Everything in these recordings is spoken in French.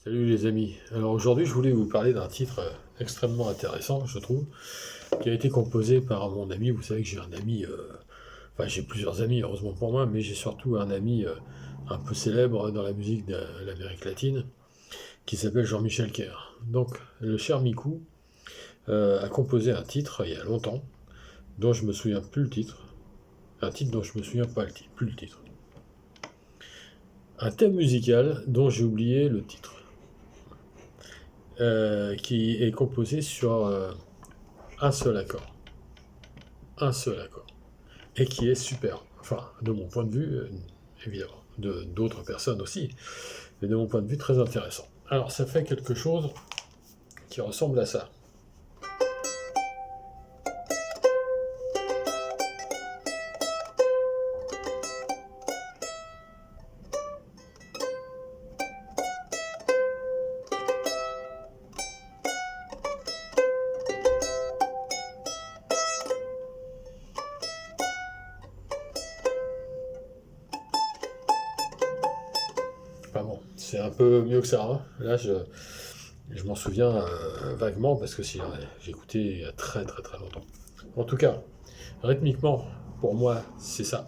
Salut les amis. Alors aujourd'hui, je voulais vous parler d'un titre extrêmement intéressant, je trouve, qui a été composé par mon ami. Vous savez que j'ai un ami, enfin j'ai plusieurs amis, heureusement pour moi, mais j'ai surtout un ami un peu célèbre dans la musique de l'Amérique latine, qui s'appelle Jean-Michel Kerr. Donc le cher Mikou a composé un titre il y a longtemps, dont je me souviens plus le titre, un titre dont je me souviens pas plus le titre. Un thème musical dont j'ai oublié le titre. Qui est composé sur un seul accord. Un seul accord. Et qui est super. Enfin, de mon point de vue, évidemment. De d'autres personnes aussi. Mais de mon point de vue, très intéressant. Alors, ça fait quelque chose qui ressemble à ça. Enfin bon, c'est un peu mieux que ça. Hein. Là, je m'en souviens vaguement parce que j'ai écouté il y a très très très longtemps. En tout cas, rythmiquement, pour moi, c'est ça.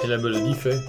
Et la mélodie fait.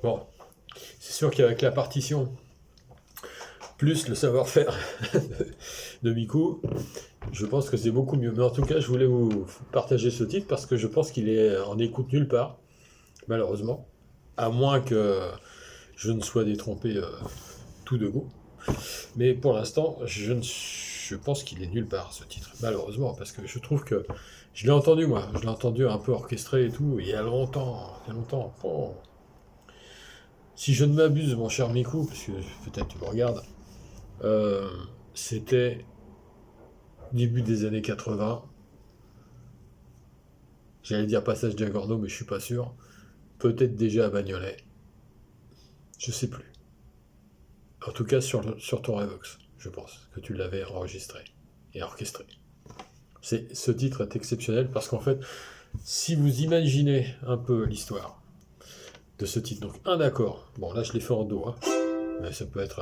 Bon, c'est sûr qu'avec la partition, plus le savoir-faire de Miku, je pense que c'est beaucoup mieux. Mais en tout cas, je voulais vous partager ce titre parce que je pense qu'il est en écoute nulle part, malheureusement. À moins que je ne sois détrompé tout de goût. Mais pour l'instant, je pense qu'il est nulle part, ce titre. Malheureusement, parce que je trouve que je l'ai entendu, moi. Je l'ai entendu un peu orchestré et tout, il y a longtemps. Il y a longtemps. Oh. Si je ne m'abuse, mon cher Miku, parce que peut-être tu me regardes, euh, c'était début des années 80. J'allais dire passage Giagorno, mais je suis pas sûr. Peut-être déjà à Bagnolet. Je sais plus. En tout cas, sur ton Revox, je pense que tu l'avais enregistré et orchestré. Ce titre est exceptionnel parce qu'en fait, si vous imaginez un peu l'histoire de ce titre, donc un accord, bon là je l'ai fait en Do, hein, mais ça peut être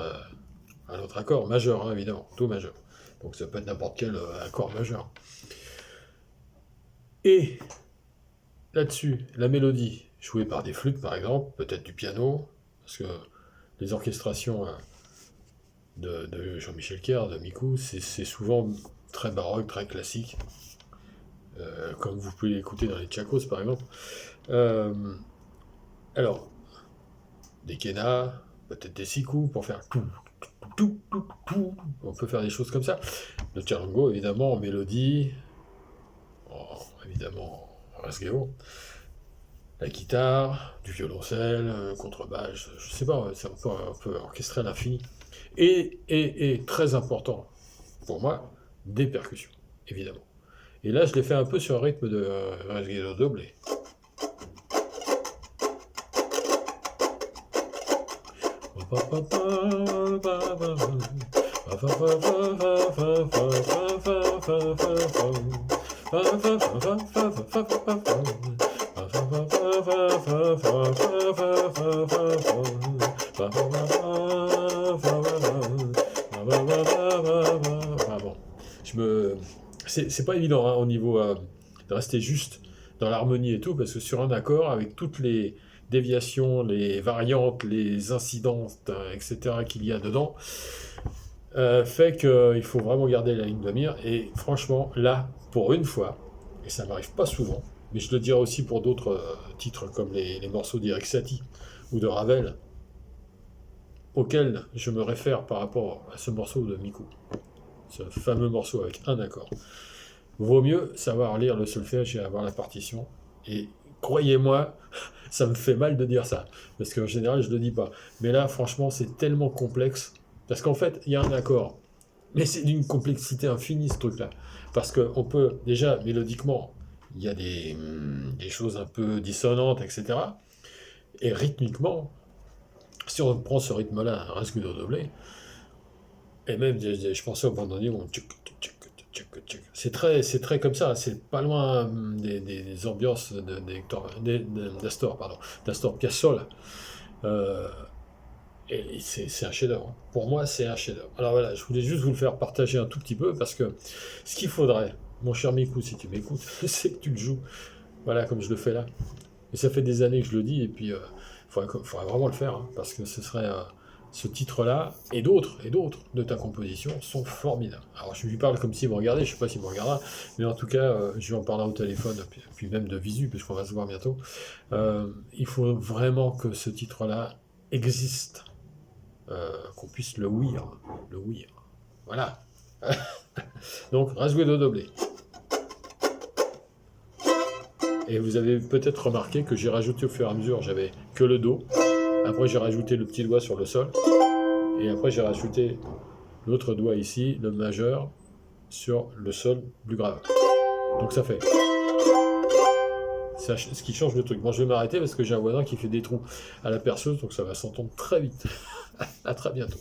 un autre accord, majeur hein, évidemment, Do majeur. Donc ça peut être n'importe quel accord majeur. Et là-dessus, la mélodie jouée par des flûtes par exemple, peut-être du piano, parce que les orchestrations de Jean-Michel Kerr, de Miku, c'est souvent très baroque, très classique, comme vous pouvez l'écouter dans les Tchakos par exemple. Alors, des Kena, peut-être des siku pour faire tout, tout. On peut faire des choses comme ça. Le Tcharango, évidemment, en mélodie, évidemment en rasgueo. La guitare, du violoncelle, contrebasse, je sais pas, on peut orchestrer à l'infini. Et très important pour moi, des percussions, évidemment. Et là, je l'ai fait un peu sur un rythme de rasgueo doble. Bon, c'est pas évident hein, au niveau de rester juste dans l'harmonie et tout, parce que sur un accord, avec toutes les déviations, les variantes, les incidences, etc. qu'il y a dedans, fait qu'il faut vraiment garder la ligne de mire. Et franchement, là, pour une fois, et ça m'arrive pas souvent, mais je le dirais aussi pour d'autres titres comme les morceaux d'Eric Satie ou de Ravel, auxquels je me réfère par rapport à ce morceau de Miku, ce fameux morceau avec un accord. Vaut mieux savoir lire le solfège et avoir la partition. Et croyez-moi, ça me fait mal de dire ça, parce qu'en général, je ne le dis pas. Mais là, franchement, c'est tellement complexe, parce qu'en fait, il y a un accord, mais c'est d'une complexité infinie, ce truc-là. Parce qu'on peut, déjà, mélodiquement, il y a des choses un peu dissonantes, etc. Et rythmiquement, si on prend ce rythme-là, un rasgueo doblé, et même, je pensais au bandonnier, on c'est très comme ça, c'est pas loin des ambiances d'Astor Piazzolla. Et c'est un chef-d'œuvre. Pour moi, c'est un chef-d'œuvre. Alors voilà, je voulais juste vous le faire partager un tout petit peu, parce que ce qu'il faudrait, mon cher Miku, si tu m'écoutes, c'est que tu le joues, voilà, comme je le fais là. Et ça fait des années que je le dis, et puis il faudrait vraiment le faire, hein, parce que ce serait... ce titre-là, et d'autres de ta composition sont formidables. Alors je lui parle comme s'il me regardait, je ne sais pas s'il me regardera, mais en tout cas, je lui en parlerai au téléphone, puis même de visu, puisqu'on va se voir bientôt. Il faut vraiment que ce titre-là existe, qu'on puisse le ouïr. Voilà. Donc, rasgueo doblé. Et vous avez peut-être remarqué que j'ai rajouté au fur et à mesure, j'avais que le Do. Après, j'ai rajouté le petit doigt sur le sol. Et après, j'ai rajouté l'autre doigt ici, le majeur, sur le sol plus grave. Donc ça fait... ce qui change le truc. Bon, je vais m'arrêter parce que j'ai un voisin qui fait des trous à la perceuse, donc ça va s'entendre très vite. À très bientôt.